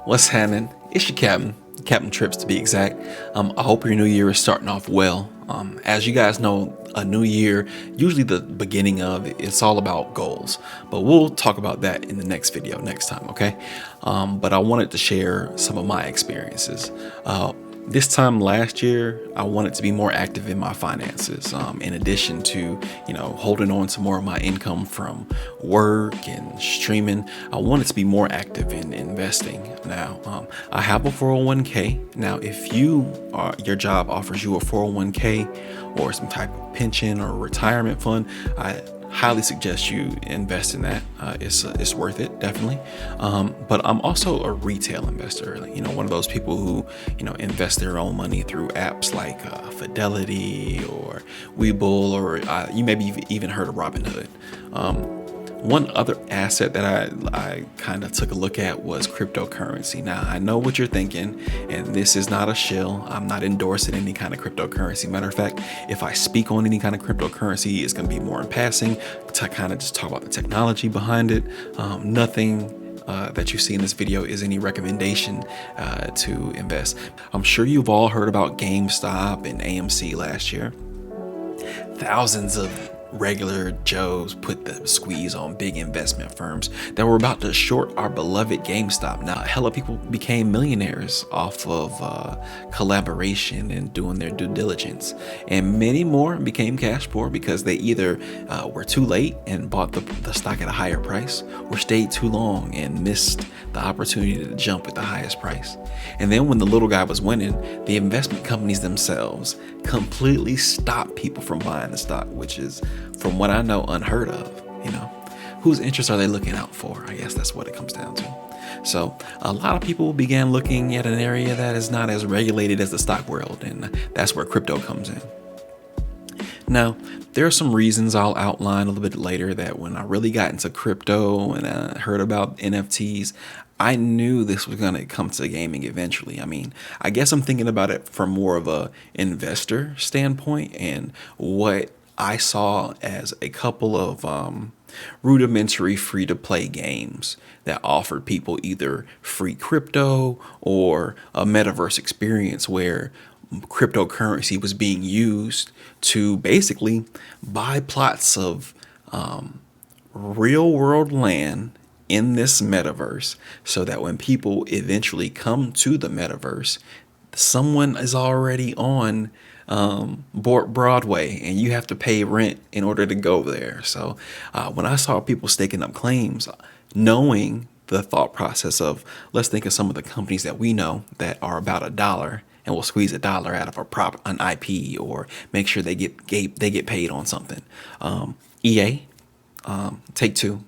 What's happening? It's your Captain Trippz to be exact. I hope your new year is starting off well. As you guys know, a new year, usually the beginning of it, it's all about goals. But we'll talk about that in the next video next time, okay? But I wanted to share some of my experiences. This time last year, I wanted to be more active in my finances. In addition to, holding on to more of my income from work and streaming, I wanted to be more active in investing. Now, I have a 401k. Now, if your job offers you a 401k or some type of pension or retirement fund, I highly suggest you invest in that. It's worth it, definitely. But I'm also a retail investor, one of those people who, invest their own money through apps like Fidelity or Webull, or you maybe even heard of Robinhood. One other asset that I kind of took a look at was cryptocurrency. Now, I know what you're thinking, and this is not a shill. I'm not endorsing any kind of cryptocurrency. Matter of fact, if I speak on any kind of cryptocurrency, it's going to be more in passing to kind of just talk about the technology behind it. Nothing that you see in this video is any recommendation to invest. I'm sure you've all heard about GameStop and AMC last year. Thousands of regular Joes put the squeeze on big investment firms that were about to short our beloved GameStop. Now, hella people became millionaires off of collaboration and doing their due diligence, and many more became cash poor because they either were too late and bought the stock at a higher price, or stayed too long and missed the opportunity to jump at the highest price. And then when the little guy was winning, the investment companies themselves completely stopped people from buying the stock, which is, from what I know, unheard of. Whose interests are they looking out for? I guess that's what it comes down to. So a lot of people began looking at an area that is not as regulated as the stock world, and that's where crypto comes in. Now, there are some reasons I'll outline a little bit later that when I really got into crypto and I heard about NFTs, I knew this was going to come to gaming eventually. I guess I'm thinking about it from more of a investor standpoint, and what I saw as a couple of rudimentary free-to-play games that offered people either free crypto or a metaverse experience where cryptocurrency was being used to basically buy plots of real-world land in this metaverse, so that when people eventually come to the metaverse, someone is already on Broadway and you have to pay rent in order to go there. So when I saw people staking up claims, knowing the thought process of, let's think of some of the companies that we know that are about $1 and will squeeze $1 out of an IP, or make sure they get paid on something. EA, Take-Two.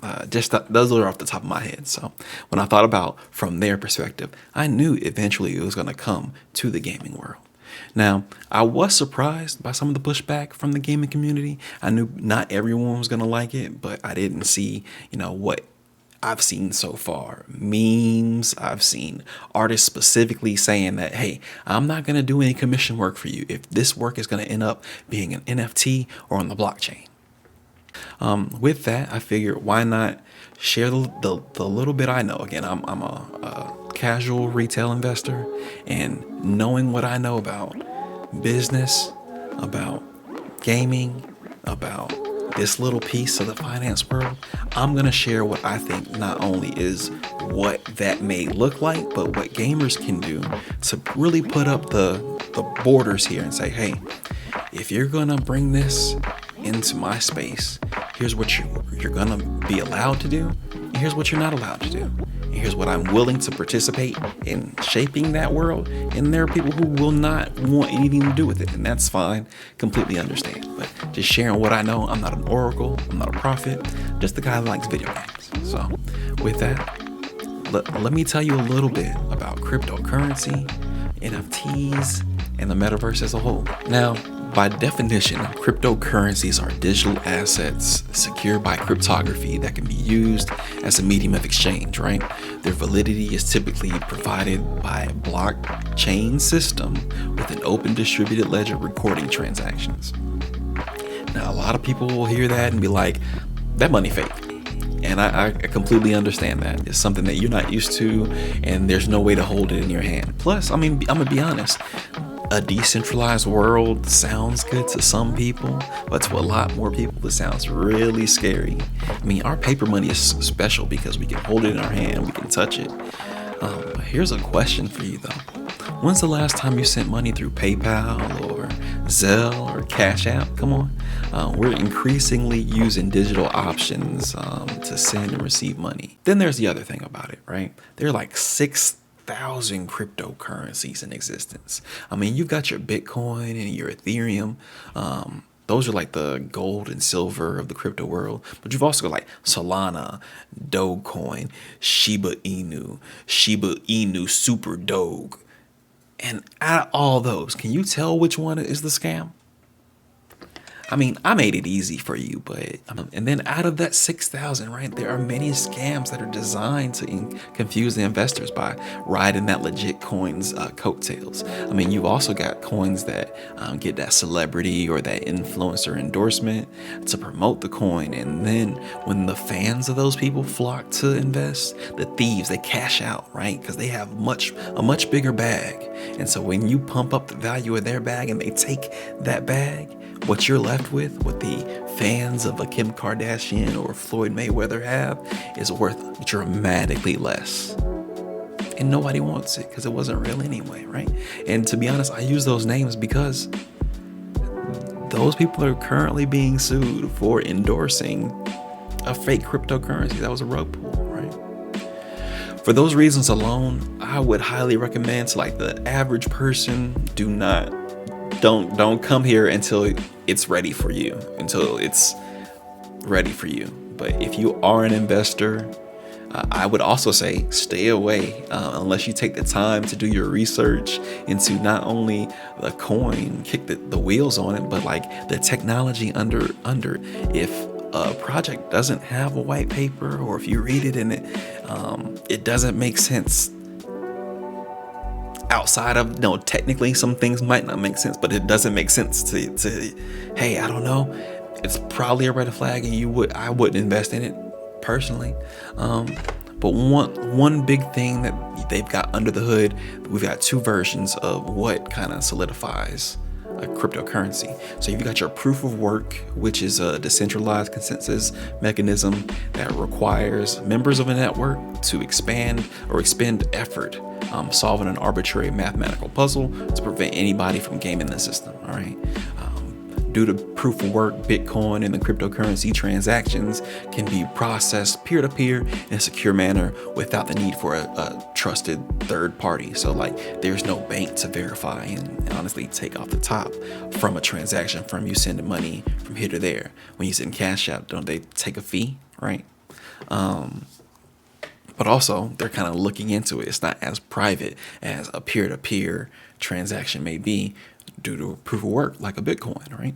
Those are off the top of my head. So when I thought about from their perspective, I knew eventually it was going to come to the gaming world. Now, I was surprised by some of the pushback from the gaming community. I knew not everyone was going to like it, but I didn't see, what I've seen so far. Memes, I've seen artists specifically saying that, hey, I'm not going to do any commission work for you if this work is going to end up being an NFT or on the blockchain. With that, I figured, why not share the little bit I know. Again, I'm a casual retail investor, and knowing what I know about business, about gaming, about this little piece of the finance world, I'm going to share what I think not only is what that may look like, but what gamers can do to really put up the borders here and say, hey, if you're going to bring this into my space, here's what you're going to be allowed to do, and here's what you're not allowed to do. And here's what I'm willing to participate in shaping that world. And there are people who will not want anything to do with it, and that's fine, completely understand. But just sharing what I know. I'm not an oracle, I'm not a prophet, just the guy who likes video games. So with that, let me tell you a little bit about cryptocurrency, NFTs, and the metaverse as a whole. Now, by definition, cryptocurrencies are digital assets secured by cryptography that can be used as a medium of exchange, right? Their validity is typically provided by a blockchain system with an open distributed ledger recording transactions. Now, a lot of people will hear that and be like, that money fake. And I completely understand that. It's something that you're not used to, and there's no way to hold it in your hand. Plus, I mean, I'm gonna be honest, a decentralized world sounds good to some people, but to a lot more people, it sounds really scary. I mean, our paper money is special because we can hold it in our hand, we can touch it. But here's a question for you though. When's the last time you sent money through PayPal or Zelle or Cash App? Come on. We're increasingly using digital options to send and receive money. Then there's the other thing about it, right? There are like 6,000 cryptocurrencies in existence. I mean, you've got your Bitcoin and your Ethereum. Those are like the gold and silver of the crypto world. But you've also got like Solana, Dogecoin, Shiba Inu, Super Doge. And out of all those, can you tell which one is the scam? I mean, I made it easy for you, but and then out of that 6,000, right, there are many scams that are designed to confuse the investors by riding that legit coin's coattails. I mean, you've also got coins that get that celebrity or that influencer endorsement to promote the coin, and then when the fans of those people flock to invest, the thieves, they cash out, right, because they have a much bigger bag. And so when you pump up the value of their bag and they take that bag, what you're left with, what the fans of a Kim Kardashian or Floyd Mayweather have, is worth dramatically less. And nobody wants it because it wasn't real anyway, right? And to be honest, I use those names because those people are currently being sued for endorsing a fake cryptocurrency that was a rug pull, right? For those reasons alone, I would highly recommend to like the average person, don't come here until it's ready for you, But if you are an investor, I would also say stay away unless you take the time to do your research into not only the coin, kick the wheels on it, but like the technology under. If a project doesn't have a white paper, or if you read it and it doesn't make sense outside of, technically some things might not make sense, but it doesn't make sense to hey, I don't know, it's probably a red flag, and I wouldn't invest in it personally. But one big thing that they've got under the hood, we've got two versions of what kind of solidifies a cryptocurrency. So you've got your proof of work, which is a decentralized consensus mechanism that requires members of a network to expend effort solving an arbitrary mathematical puzzle to prevent anybody from gaming the system. All right. Due to proof of work, Bitcoin and the cryptocurrency transactions can be processed peer-to-peer in a secure manner without the need for a trusted third party. So like there's no bank to verify and honestly take off the top from a transaction from you sending money from here to there. When you send cash out, don't they take a fee, right? But also they're kind of looking into it. It's not as private as a peer-to-peer transaction may be, due to proof of work like a Bitcoin, right?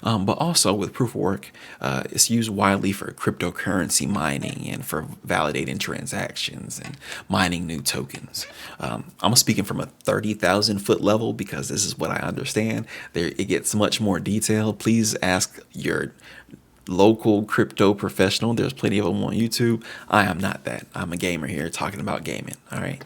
But also with proof of work, it's used widely for cryptocurrency mining and for validating transactions and mining new tokens. I'm speaking from a 30,000 foot level because this is what I understand. It gets much more detailed. Please ask your local crypto professional. There's plenty of them on YouTube. I am not that. I'm a gamer here talking about gaming. All right.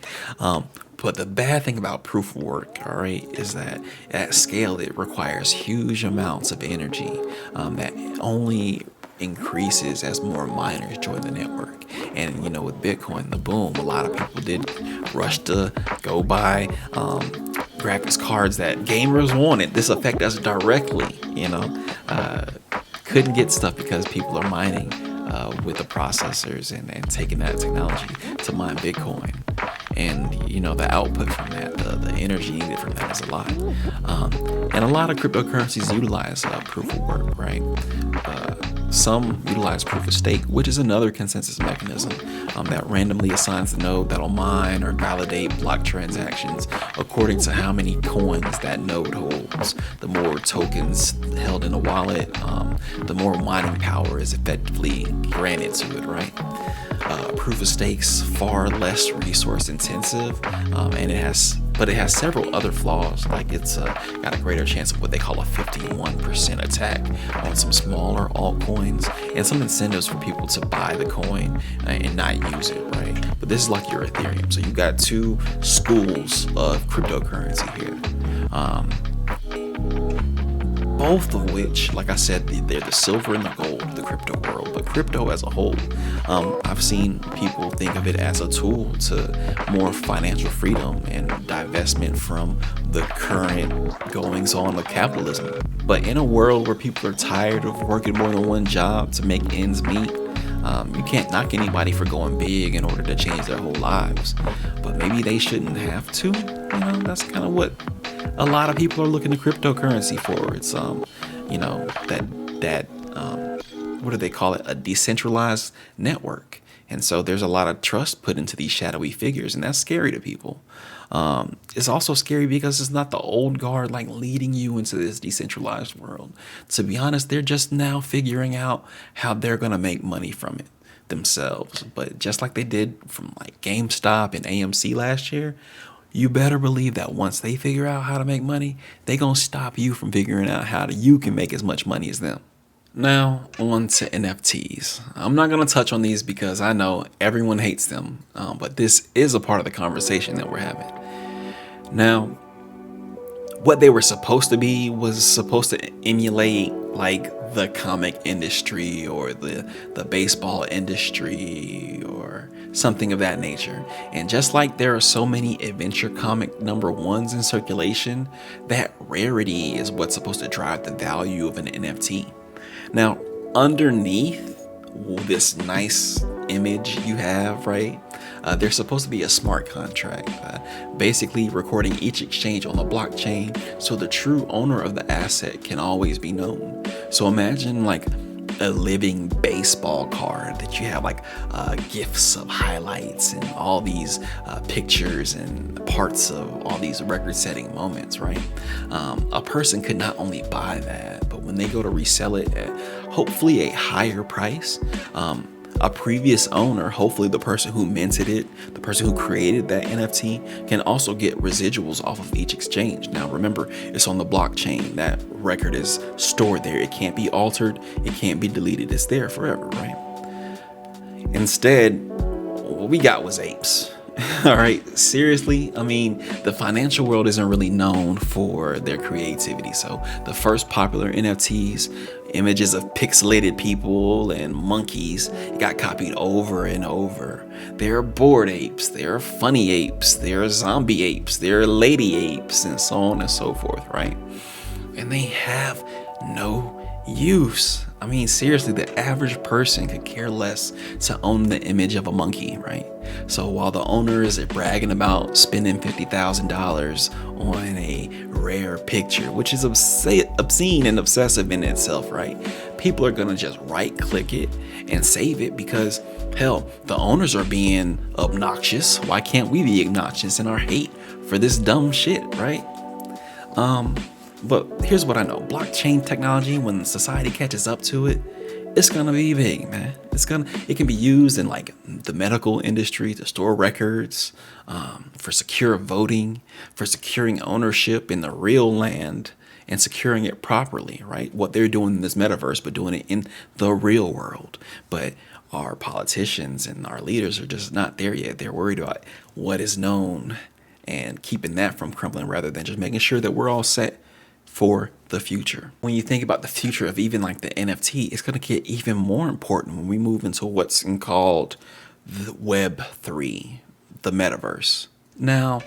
But the bad thing about proof of work, all right, is that at scale, it requires huge amounts of energy that only increases as more miners join the network. And, with Bitcoin, the boom, a lot of people did rush to go buy graphics cards that gamers wanted. This affected us directly, couldn't get stuff because people are mining with the processors and taking that technology to mine Bitcoin. And the output from that, the energy needed from that is a lot. And a lot of cryptocurrencies utilize proof of work, right? Some utilize proof of stake, which is another consensus mechanism that randomly assigns the node that'll mine or validate block transactions according to how many coins that node holds. The more tokens held in a wallet, the more mining power is effectively granted to it, right? Proof of stake's far less resource intensive, and it has but it has several other flaws. Like it's got a greater chance of what they call a 51% attack on some smaller altcoins, and some incentives for people to buy the coin and not use it, right? But this is like your Ethereum. So you got two schools of cryptocurrency here. Both of which, like I said, they're the silver and the gold of the crypto world. But crypto as a whole, I've seen people think of it as a tool to more financial freedom and divestment from the current goings on of capitalism. But in a world where people are tired of working more than one job to make ends meet, you can't knock anybody for going big in order to change their whole lives. But maybe they shouldn't have to. That's kind of what a lot of people are looking to cryptocurrency for. It's what do they call it? A decentralized network. And so there's a lot of trust put into these shadowy figures, and that's scary to people. It's also scary because it's not the old guard like leading you into this decentralized world. To be honest, they're just now figuring out how they're going to make money from it themselves. But just like they did from like GameStop and AMC last year, you better believe that once they figure out how to make money, they gonna stop you from figuring out how you can make as much money as them. Now, on to NFTs. I'm not gonna touch on these because I know everyone hates them, but this is a part of the conversation that we're having. Now, what they were supposed to be was supposed to emulate like the comic industry or the baseball industry or something of that nature. And just like there are so many adventure comic number ones in circulation, that rarity is what's supposed to drive the value of an NFT. Now, underneath this nice image you have, right? There's supposed to be a smart contract, basically recording each exchange on the blockchain so the true owner of the asset can always be known. So imagine like a living baseball card that you have like gifs of highlights and all these pictures and parts of all these record-setting moments, right? A person could not only buy that, but when they go to resell it at hopefully a higher price, a previous owner, hopefully the person who minted it, the person who created that NFT, can also get residuals off of each exchange. Now remember, it's on the blockchain. That record is stored there. It can't be altered. It can't be deleted. It's there forever, right? Instead, what we got was apes. All right, seriously, I mean, the financial world isn't really known for their creativity. So the first popular NFTs, images of pixelated people and monkeys, got copied over and over. There are bored apes, there are funny apes, there are zombie apes, there are lady apes, and so on and so forth, right? And they have no use. I mean, seriously, the average person could care less to own the image of a monkey, right? So while the owner is bragging about spending $50,000 on a rare picture, which is obscene and obsessive in itself, right? People are gonna just right click it and save it because, hell, the owners are being obnoxious. Why can't we be obnoxious in our hate for this dumb shit, right? But here's what I know. Blockchain technology, when society catches up to it, it's gonna be big, man. It can be used in like the medical industry to store records, for secure voting, for securing ownership in the real land and securing it properly, right? What they're doing in this metaverse, but doing it in the real world. But our politicians and our leaders are just not there yet. They're worried about what is known and keeping that from crumbling rather than just making sure that we're all set for the future. When you think about the future of even like the NFT, it's going to get even more important when we move into what's called the Web 3, the Metaverse. Now,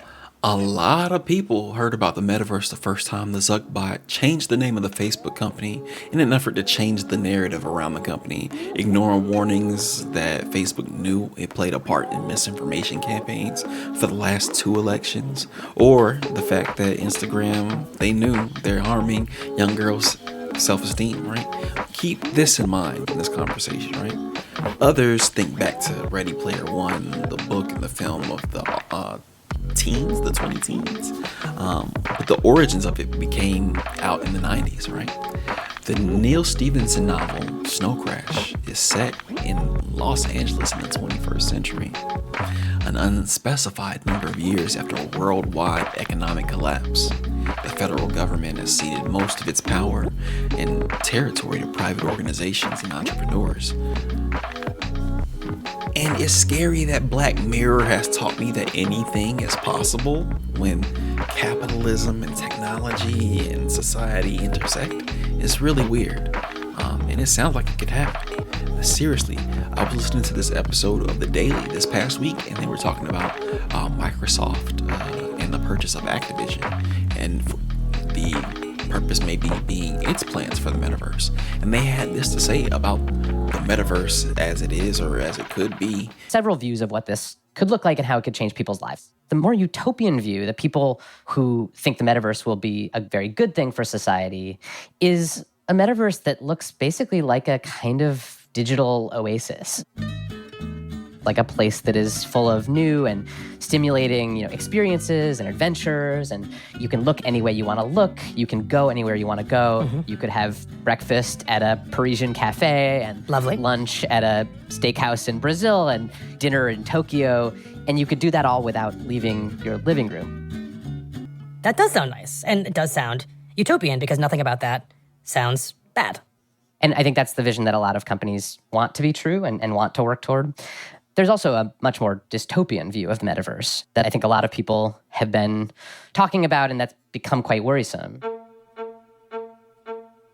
a lot of people heard about the Metaverse the first time the Zuckbot changed the name of the Facebook company in an effort to change the narrative around the company, ignoring warnings that Facebook knew it played a part in misinformation campaigns for the last 2 elections, or the fact that Instagram, they knew they're harming young girls' self-esteem, right? Keep this in mind in this conversation, right? Others think back to Ready Player One, the book and the film of the the 20 teens, but the origins of it became out in the 90s, right? The Neil Stephenson novel, Snow Crash, is set in Los Angeles in the 21st century, an unspecified number of years after a worldwide economic collapse. The federal government has ceded most of its power and territory to private organizations and entrepreneurs. And it's scary that Black Mirror has taught me that anything is possible when capitalism and technology and society intersect. It's really weird. And it sounds like it could happen. Seriously, I was listening to this episode of The Daily this past week, and they were talking about Microsoft and the purchase of Activision, and the purpose maybe being its plans for the metaverse. And they had this to say about the metaverse as it is or as it could be. Several views of what this could look like and how it could change people's lives. The more utopian view, the people who think the metaverse will be a very good thing for society, is a metaverse that looks basically like a kind of digital oasis. Like a place that is full of new and stimulating, experiences and adventures, and you can look any way you want to look. You can go anywhere you want to go. Mm-hmm. You could have breakfast at a Parisian cafe and lunch at a steakhouse in Brazil and dinner in Tokyo, and you could do that all without leaving your living room. That does sound nice, and it does sound utopian because nothing about that sounds bad. And I think that's the vision that a lot of companies want to be true and want to work toward. There's also a much more dystopian view of the metaverse that I think a lot of people have been talking about, and that's become quite worrisome.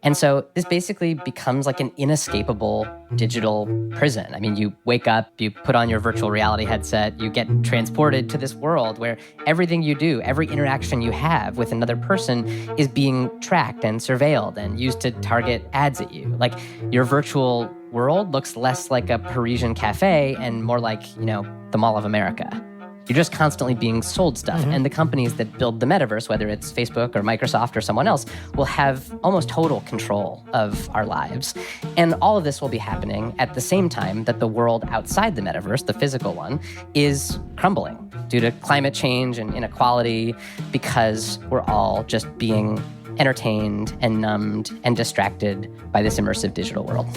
And so this basically becomes like an inescapable digital prison. I mean, you wake up, you put on your virtual reality headset, you get transported to this world where everything you do, every interaction you have with another person is being tracked and surveilled and used to target ads at you. Like, your virtual world looks less like a Parisian cafe and more like, the Mall of America. You're just constantly being sold stuff. Mm-hmm. And the companies that build the metaverse, whether it's Facebook or Microsoft or someone else, will have almost total control of our lives. And all of this will be happening at the same time that the world outside the metaverse, the physical one, is crumbling due to climate change and inequality, because we're all just being entertained and numbed and distracted by this immersive digital world.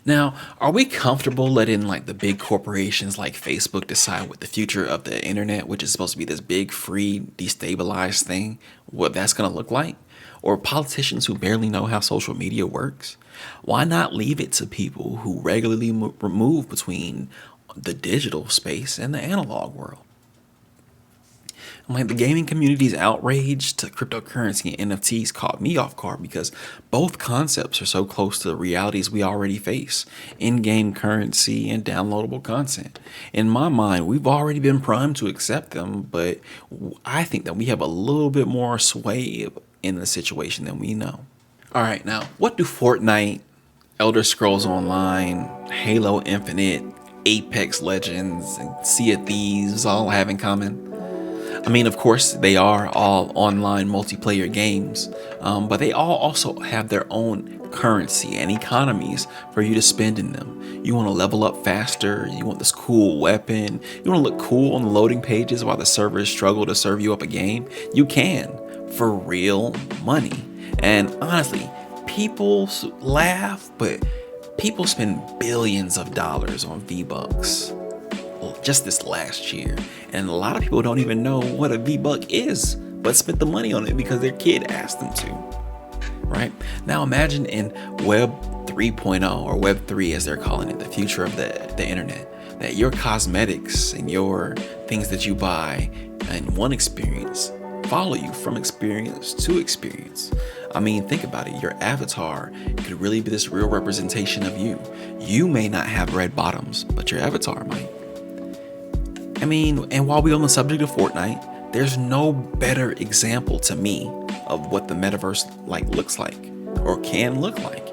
Now, are we comfortable letting the big corporations like Facebook decide what the future of the internet, which is supposed to be this big, free, destabilized thing, what that's going to look like? Or politicians who barely know how social media works? Why not leave it to people who regularly move between the digital space and the analog world? The gaming community's outrage to cryptocurrency and NFTs caught me off guard because both concepts are so close to the realities we already face: in-game currency and downloadable content. In my mind, we've already been primed to accept them, but I think that we have a little bit more sway in the situation than we know. All right, now, what do Fortnite, Elder Scrolls Online, Halo Infinite, Apex Legends, and Sea of Thieves all have in common? I mean, of course, they are all online multiplayer games, but they all also have their own currency and economies for you to spend in them. You want to level up faster, you want this cool weapon, you want to look cool on the loading pages while the servers struggle to serve you up a game. You can, for real money. And honestly, people laugh, but people spend billions of dollars on V-Bucks just this last year. And a lot of people don't even know what a V-Buck is, but spent the money on it because their kid asked them to, right? Now imagine in Web 3.0 or Web 3 as they're calling it, the future of the internet, that your cosmetics and your things that you buy in one experience follow you from experience to experience. I mean, think about it. Your avatar could really be this real representation of you. You may not have red bottoms, but your avatar might. I mean, and while we're on the subject of Fortnite, there's no better example to me of what the metaverse looks like or can look like.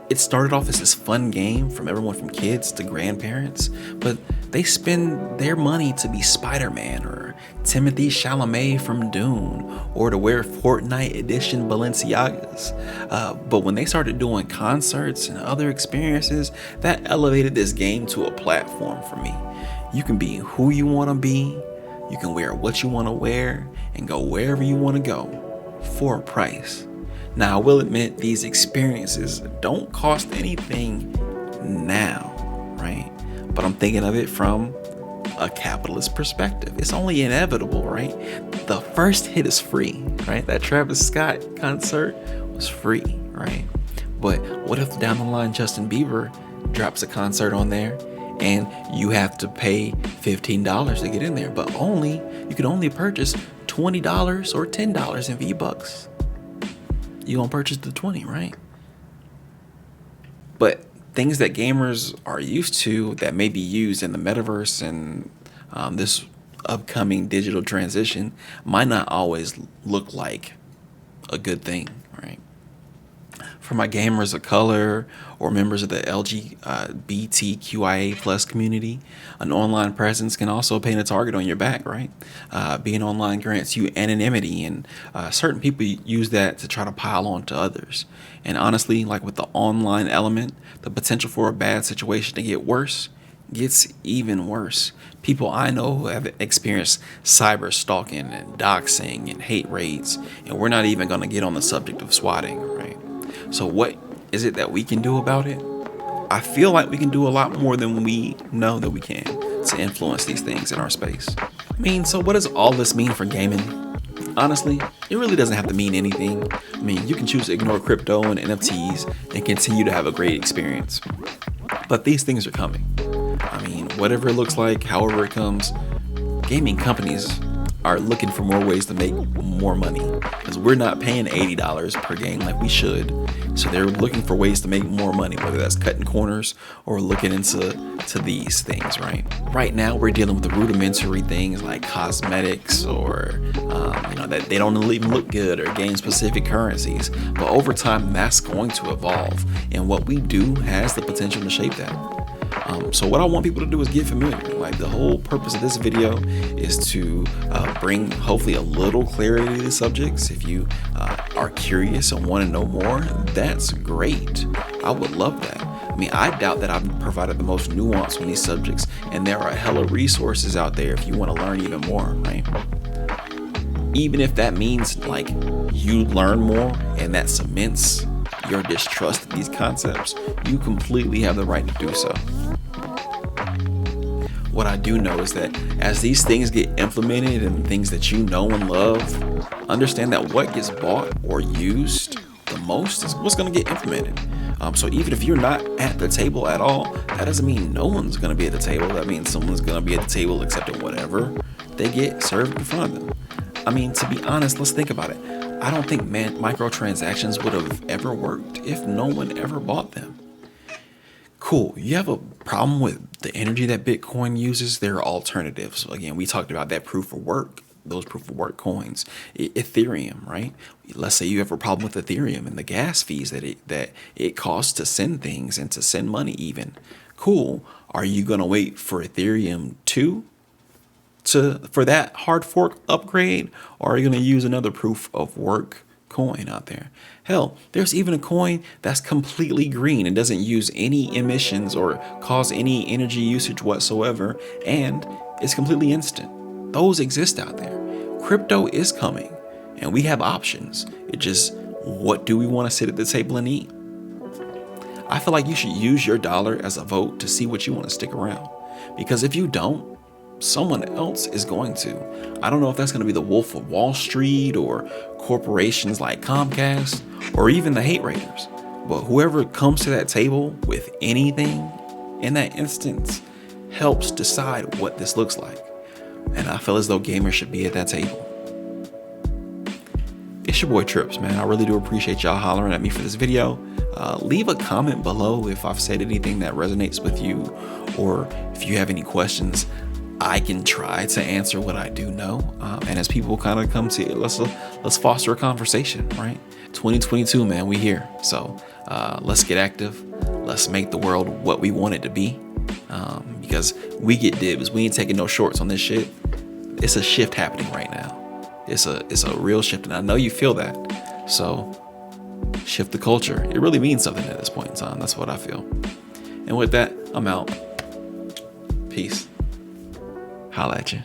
It started off as this fun game from everyone from kids to grandparents, but they spend their money to be Spider-Man or Timothy Chalamet from Dune or to wear Fortnite edition Balenciagas. But when they started doing concerts and other experiences, that elevated this game to a platform for me. You can be who you want to be, you can wear what you want to wear, and go wherever you want to go. for a price. Now, I will admit these experiences don't cost anything now, right? But I'm thinking of it from a capitalist perspective. It's only inevitable, right? The first hit is free, right? That Travis Scott concert was free, right? But what if down the line Justin Bieber drops a concert on there and you have to pay $15 to get in there, but you can only purchase $20 or $10 in V-Bucks. You gonna purchase the 20, right? But things that gamers are used to that may be used in the metaverse and this upcoming digital transition might not always look like a good thing, right? For my gamers of color or members of the LGBTQIA plus community, an online presence can also paint a target on your back, right? Being online grants you anonymity, and certain people use that to try to pile on to others. And honestly, like with the online element, the potential for a bad situation to get worse gets even worse. People I know who have experienced cyber stalking and doxing and hate raids, and we're not even going to get on the subject of swatting, right? So what is it that we can do about it? I feel like we can do a lot more than we know that we can to influence these things in our space. I mean, so what does all this mean for gaming? Honestly, it really doesn't have to mean anything. I mean, you can choose to ignore crypto and NFTs and continue to have a great experience. But these things are coming. I mean, whatever it looks like, however it comes, gaming companies are looking for more ways to make more money, because we're not paying $80 per game like we should. So they're looking for ways to make more money, whether that's cutting corners or looking into these things, right? Right now, we're dealing with the rudimentary things like cosmetics or, that they don't even look good, or game-specific currencies. But over time, that's going to evolve, and what we do has the potential to shape that. So what I want people to do is get familiar. Like, the whole purpose of this video is to bring hopefully a little clarity to the subjects. If you are curious and want to know more, that's great. I would love that. I mean, I doubt that I've provided the most nuance on these subjects, and there are a hella resources out there if you want to learn even more, right? Even if that means like you learn more and that cements your distrust of these concepts, you completely have the right to do so. What I do know is that as these things get implemented and things that you know and love, understand that what gets bought or used the most is what's going to get implemented. So even if you're not at the table at all, that doesn't mean no one's going to be at the table. That means someone's going to be at the table accepting whatever they get served in front of them. I mean, to be honest, let's think about it. I don't think microtransactions would have ever worked if no one ever bought them. Cool. You have a problem with the energy that Bitcoin uses? There are alternatives. Again, we talked about that proof of work, those proof of work coins, Ethereum, right? Let's say you have a problem with Ethereum and the gas fees that it costs to send things and to send money even. Cool. Are you going to wait for Ethereum 2 for that hard fork upgrade, or are you going to use another proof of work coin out there? Hell, there's even a coin that's completely green and doesn't use any emissions or cause any energy usage whatsoever, and it's completely instant. Those exist out there. Crypto is coming, and we have options. It just, what do we want to sit at the table and eat? I feel like you should use your dollar as a vote to see what you want to stick around, because if you don't, someone else is going to. I don't know if that's going to be the Wolf of Wall Street or corporations like Comcast or even the hate raiders. But whoever comes to that table with anything in that instance helps decide what this looks like. And I feel as though gamers should be at that table. It's your boy Trippz, man. I really do appreciate y'all hollering at me for this video. Leave a comment below if I've said anything that resonates with you, or if you have any questions. I can try to answer what I do know. And as people kind of come to it, let's foster a conversation, right? 2022, man, we here. So let's get active. Let's make the world what we want it to be. Because we get dibs. We ain't taking no shorts on this shit. It's a shift happening right now. It's a real shift, and I know you feel that. So shift the culture. It really means something at this point in time. That's what I feel. And with that, I'm out. Peace. Holla at you.